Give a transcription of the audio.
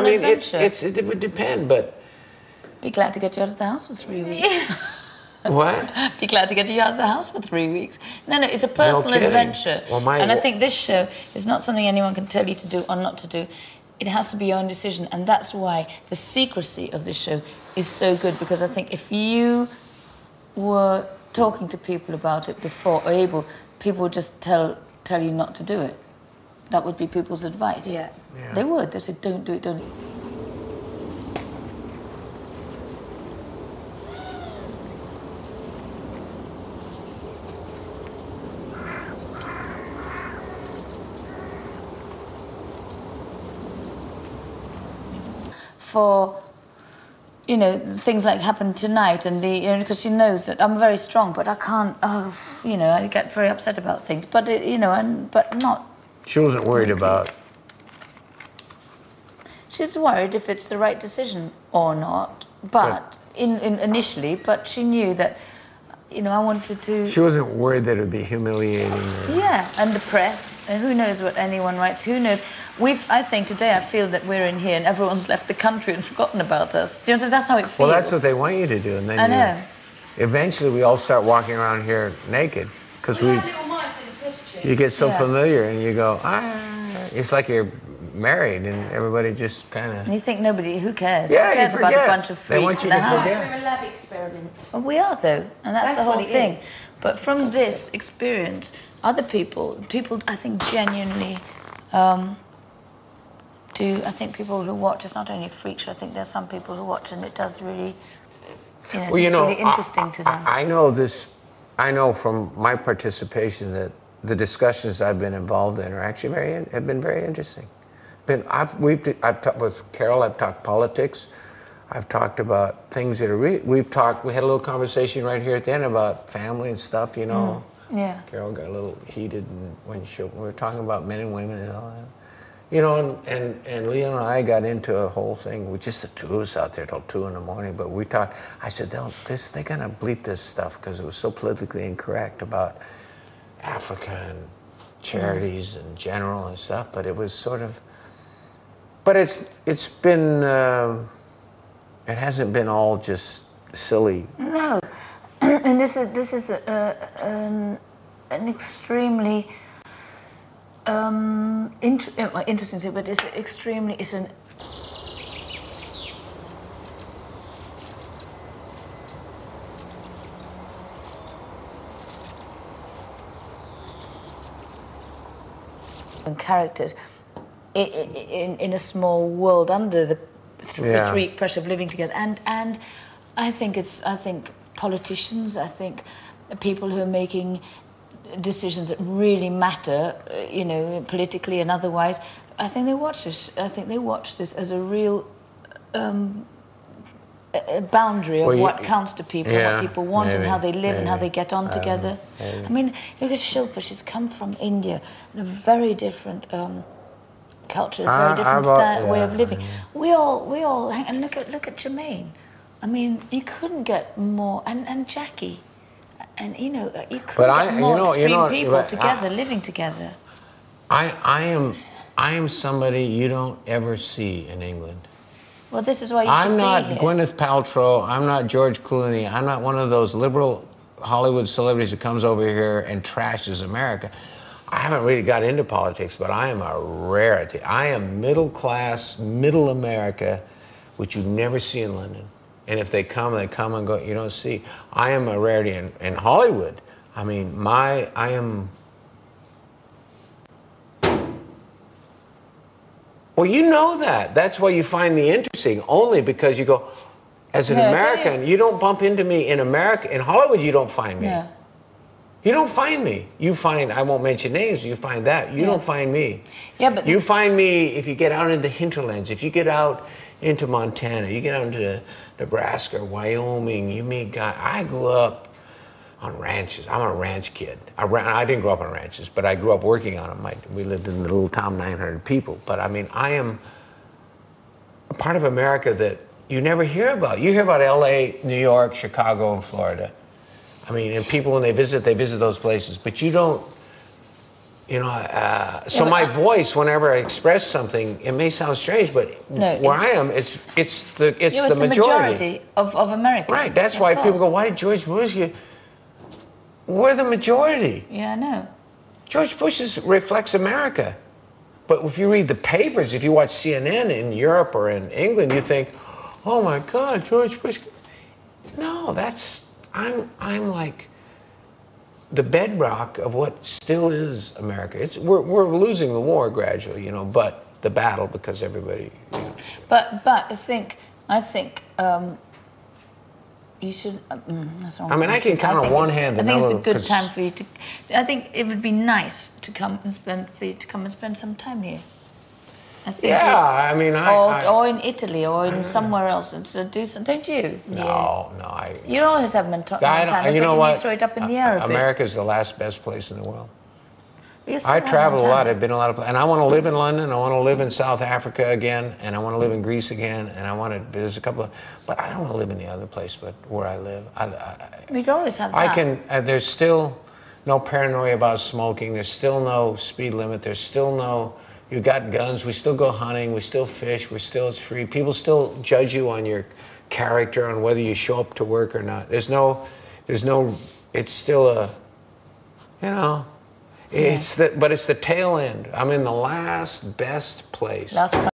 I mean, adventure. it would depend, but... Be glad to get you out of the house for 3 weeks. What? Be glad to get you out of the house for 3 weeks. No, it's a personal adventure. Well, and I think this show is not something anyone can tell you to do or not to do. It has to be your own decision, and that's why the secrecy of this show is so good, because I think if you were talking to people about it before, or people would just tell you not to do it. That would be people's advice. Yeah. They would. They said, don't do it, don't do it. For, you know, things like happened tonight, and because she knows that I'm very strong, but I can't. You know, I get very upset about things, but but not. She wasn't worried about. She's worried if it's the right decision or not, but initially, but she knew that, you know, I wanted to. She wasn't worried that it would be humiliating. Yeah, and the press, and who knows what anyone writes? Who knows? I think today I feel that we're in here and everyone's left the country and forgotten about us. Do you know, that's how it feels. Well, that's what they want you to do, and then I know. Eventually, we all start walking around here naked because you get so familiar, and you go, it's like you're married, and everybody just kind of. And you think who cares? Yeah, who cares you about forget. a bunch of freaks They want you in to the house? forget. We're a lab experiment. Well, we are, though, and that's the whole what it thing. is. But from this experience, other people, I think, genuinely do. I think people who watch, it's not only freak show, I think there's some people who watch and it does really, it's really interesting to them. I know from my participation that the discussions I've been involved in are actually have been very interesting. I've talked with Carol, I've talked politics, I've talked about things that are we had a little conversation right here at the end about family and stuff, you know. Yeah. Carol got a little heated when we were talking about men and women and all that. You know, and Leo and I got into a whole thing with just the two of us out there till 2 in the morning, but we talked, I said, they're gonna bleep this stuff because it was so politically incorrect about Africa and charities in general and stuff, but it was sort of, but it's been, it hasn't been all just silly. No, and this is an extremely interesting thing, but it's an characters in a small world under the three pressure of living together, and I think politicians, I think people who are making decisions that really matter, you know, politically and otherwise, I think they watch this. I think they watch this as a real a boundary of what counts to people, what people want, and how they live and how they get on together. I mean, look at Shilpa. She's come from India, in a very different culture, a very different way of living. We all hang, and look at Jermaine. I mean, you couldn't get more, and Jackie. And you know, you couldn't get more extreme people together, living together. I am somebody you don't ever see in England. Well, this is why you I'm should not be here. Gwyneth Paltrow. I'm not George Clooney. I'm not one of those liberal Hollywood celebrities who comes over here and trashes America. I haven't really got into politics, but I am a rarity. I am middle class, middle America, which you never see in London. And if they come and go. You don't see. I am a rarity in Hollywood. I mean, I am. Well, you know that. That's why you find me interesting. Only because you go, as an American, you don't bump into me in America. In Hollywood, you don't find me. Yeah. You don't find me. You find, I won't mention names, you find that. You don't find me. Yeah, but you find me if you get out into the hinterlands, if you get out into Montana, you get out into Nebraska, Wyoming, you meet guys. I grew up on ranches. I'm a ranch kid. I didn't grow up on ranches, but I grew up working on them. We lived in a little town, 900 people. But I mean, I am a part of America that you never hear about. You hear about LA, New York, Chicago, and Florida. I mean, and people, when they visit those places. But you don't, You know, so my voice, whenever I express something, it may sound strange, but where I am, it's the majority of America. Right. That's why people go, "Why did George Bush get?" We're the majority. Yeah, I know. George Bush reflects America, but if you read the papers, if you watch CNN in Europe or in England, you think, "Oh my God, George Bush." No, I'm like the bedrock of what still is America. We're losing the war gradually, you know, but the battle because everybody. You know. But I think you should. I mean, I can count on one hand. I think it's a good time for you to. I think it would be nice to come and spend some time here. I think yeah, I mean, or in Italy or in somewhere else and so do some. Don't you? No, you always have mentality. You know what? You throw it up in the air a bit. America's the last best place in the world. I travel a lot. I've been a lot of places, and I want to live in London. I want to live in South Africa again, and I want to live in Greece again, and I want to. There's a couple of, but I don't want to live in the other place, but where I live. We'd always have that. There's still no paranoia about smoking. There's still no speed limit. There's still no. You got guns. We still go hunting. We still fish. It's free. People still judge you on your character, on whether you show up to work or not. There's no. It's still a. You know. But it's the tail end. I'm in the last best place.